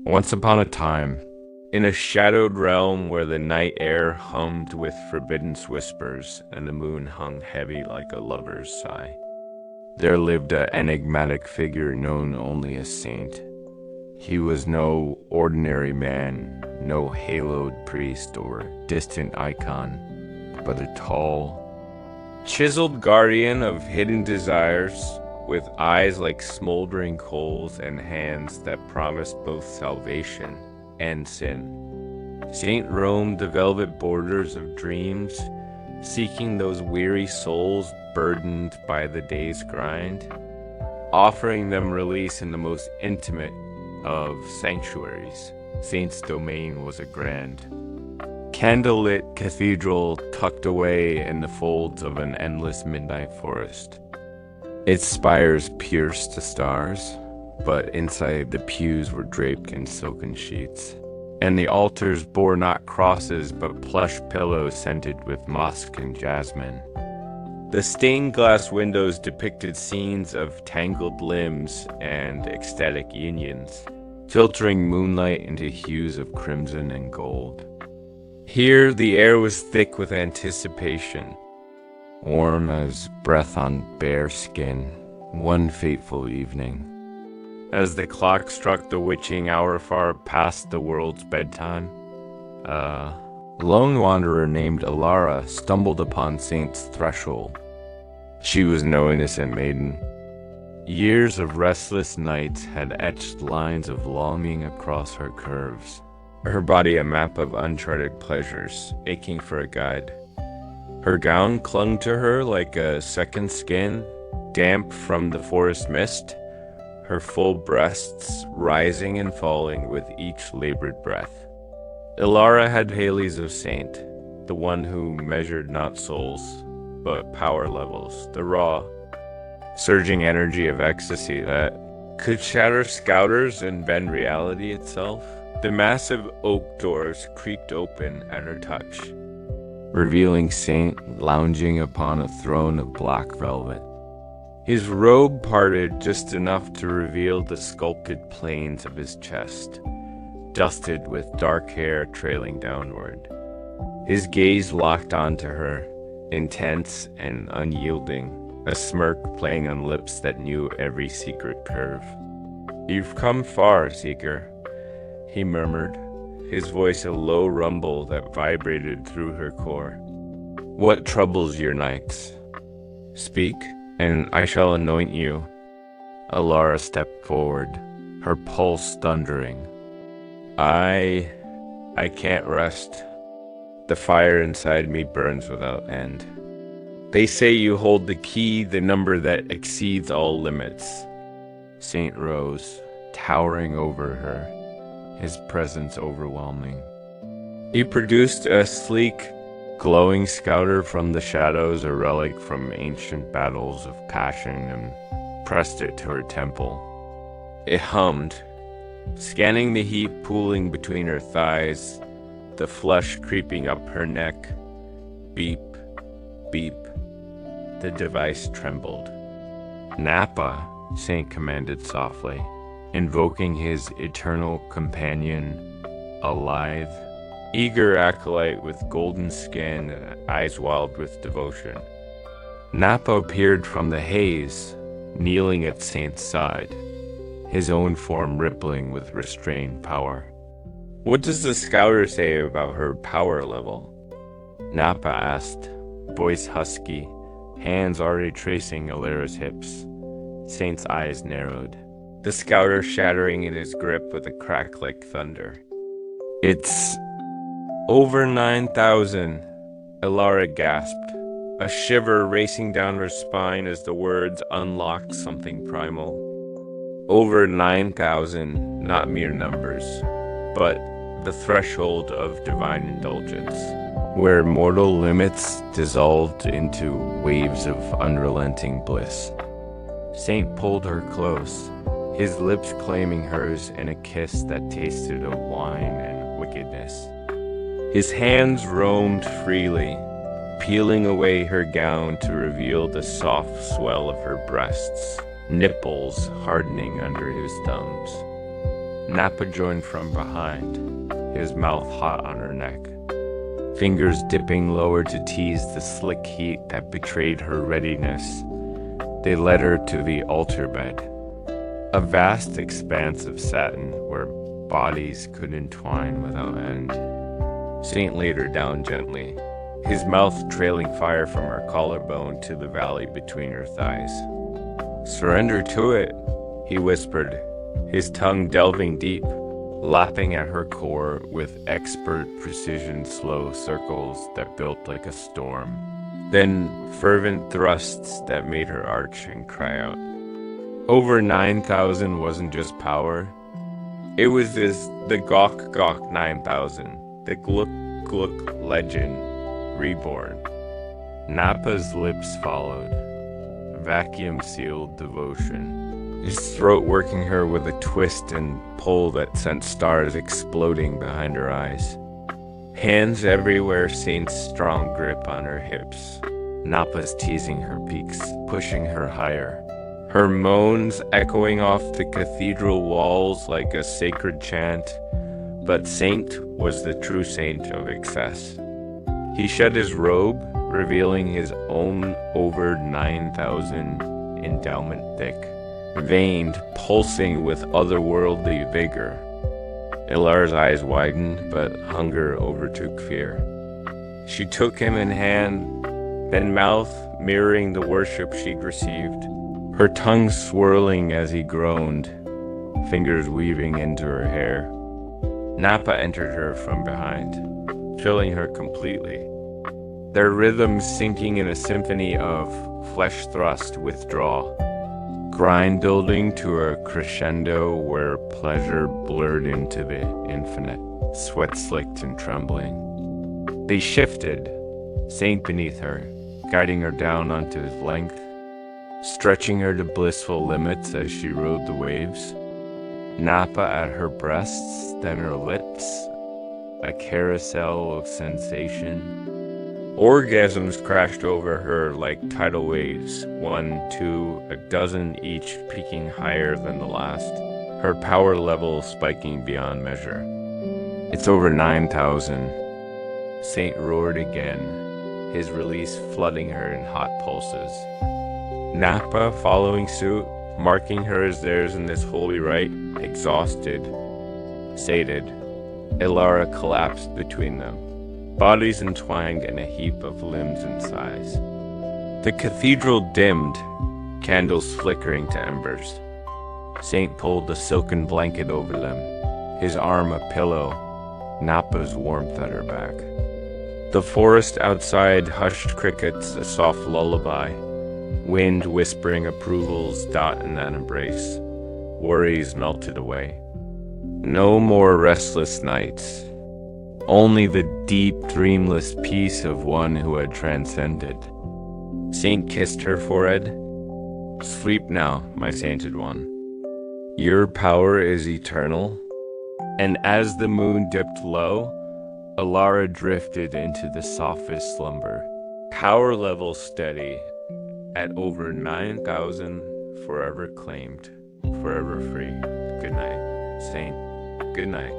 Once upon a time, in a shadowed realm where the night air hummed with forbidden whispers and the moon hung heavy like a lover's sigh, there lived an enigmatic figure known only as Saint. He was no ordinary man, no haloed priest or distant icon, but a tall, chiseled guardian of hidden desires, with eyes like smoldering coals and hands that promised both salvation and sin. Saint roamed the velvet borders of dreams, seeking those weary souls burdened by the day's grind, offering them release in the most intimate of sanctuaries. Saint's domain was a grand, candlelit cathedral tucked away in the folds of an endless midnight forest. Its spires pierced the stars, but inside the pews were draped in silken sheets, and the altars bore not crosses but plush pillows scented with musk and jasmine. The stained glass windows depicted scenes of tangled limbs and ecstatic unions, filtering moonlight into hues of crimson and gold. Here the air was thick with anticipation, warm as breath on bare skin. One fateful evening, as the clock struck the witching hour far past the world's bedtime, a lone wanderer named Alara stumbled upon Saint's threshold. She was no innocent maiden. Years of restless nights had etched lines of longing across her curves, her body a map of uncharted pleasures, aching for a guide. Her gown clung to her like a second skin, damp from the forest mist, her full breasts rising and falling with each labored breath. Ilara had Haley's of Saint, the one who measured not souls, but power levels, the raw, surging energy of ecstasy that could shatter scouters and bend reality itself. The massive oak doors creaked open at her touch, revealing Saint lounging upon a throne of black velvet. His robe parted just enough to reveal the sculpted planes of his chest, dusted with dark hair trailing downward. His gaze locked onto her, intense and unyielding, a smirk playing on lips that knew every secret curve. "You've come far, Seeker," he murmured, his voice a low rumble that vibrated through her core. "What troubles your nights? Speak, and I shall anoint you." Alara stepped forward, her pulse thundering. I can't rest. The fire inside me burns without end. They say you hold the key, the number that exceeds all limits." Saint rose, towering over her, his presence overwhelming. He produced a sleek, glowing scouter from the shadows, a relic from ancient battles of passion, and pressed it to her temple. It hummed, scanning the heat pooling between her thighs, the flesh creeping up her neck. Beep, beep. The device trembled. "Napa," Saint commanded softly, invoking his eternal companion, a lithe, eager acolyte with golden skin and eyes wild with devotion. Napa appeared from the haze, kneeling at Saint's side, his own form rippling with restrained power. "What does the scouter say about her power level?" Napa asked, voice husky, hands already tracing Alara's hips. Saint's eyes narrowed, the scouter shattering in his grip with a crack like thunder. "It's over 9,000, Alara gasped, a shiver racing down her spine as the words unlocked something primal. Over 9,000, not mere numbers, but the threshold of divine indulgence, where mortal limits dissolved into waves of unrelenting bliss. Saint pulled her close, his lips claiming hers in a kiss that tasted of wine and wickedness. His hands roamed freely, peeling away her gown to reveal the soft swell of her breasts, nipples hardening under his thumbs. Napa joined from behind, his mouth hot on her neck, fingers dipping lower to tease the slick heat that betrayed her readiness. They led her to the altar bed, a vast expanse of satin where bodies could entwine without end. Saint laid her down gently, his mouth trailing fire from her collarbone to the valley between her thighs. "Surrender to it," he whispered, his tongue delving deep, lapping at her core with expert precision slow circles that built like a storm. Then fervent thrusts that made her arch and cry out. Over 9,000 wasn't just power. It was the Gok Gok 9,000, the Gluk Gluk legend, reborn. Napa's lips followed, vacuum-sealed devotion, his throat working her with a twist and pull that sent stars exploding behind her eyes. Hands everywhere, Saint's strong grip on her hips. Napa's teasing her peaks, pushing her higher. Her moans echoing off the cathedral walls like a sacred chant. But Saint was the true saint of excess. He shed his robe, revealing his own over 9,000 endowment thick, veined, pulsing with otherworldly vigor. Ilar's eyes widened, but hunger overtook fear. She took him in hand, then mouth mirroring the worship she'd received, her tongue swirling as he groaned, fingers weaving into her hair. Napa entered her from behind, filling her completely, their rhythms sinking in a symphony of flesh thrust withdrawal, grind building to a crescendo where pleasure blurred into the infinite, sweat slicked and trembling. They shifted, Saint beneath her, guiding her down onto his length, stretching her to blissful limits as she rode the waves. Napa at her breasts, then her lips, a carousel of sensation. Orgasms crashed over her like tidal waves, 1, 2, a dozen each peaking higher than the last, her power level spiking beyond measure. "It's over 9,000. Saint roared again, his release flooding her in hot pulses. Napa following suit, marking her as theirs in this holy rite, exhausted, sated. Ilara collapsed between them, bodies entwined in a heap of limbs and sighs. The cathedral dimmed, candles flickering to embers. Saint pulled a silken blanket over them, his arm a pillow, Napa's warmth at her back. The forest outside hushed crickets, a soft lullaby, wind whispering approvals dot in that embrace. Worries melted away. No more restless nights. Only the deep, dreamless peace of one who had transcended. Saint kissed her forehead. "Sleep now, my sainted one. Your power is eternal." And as the moon dipped low, Alara drifted into the softest slumber. Power level steady at over 9,000, forever claimed, forever free. Good night, Saint. Good night.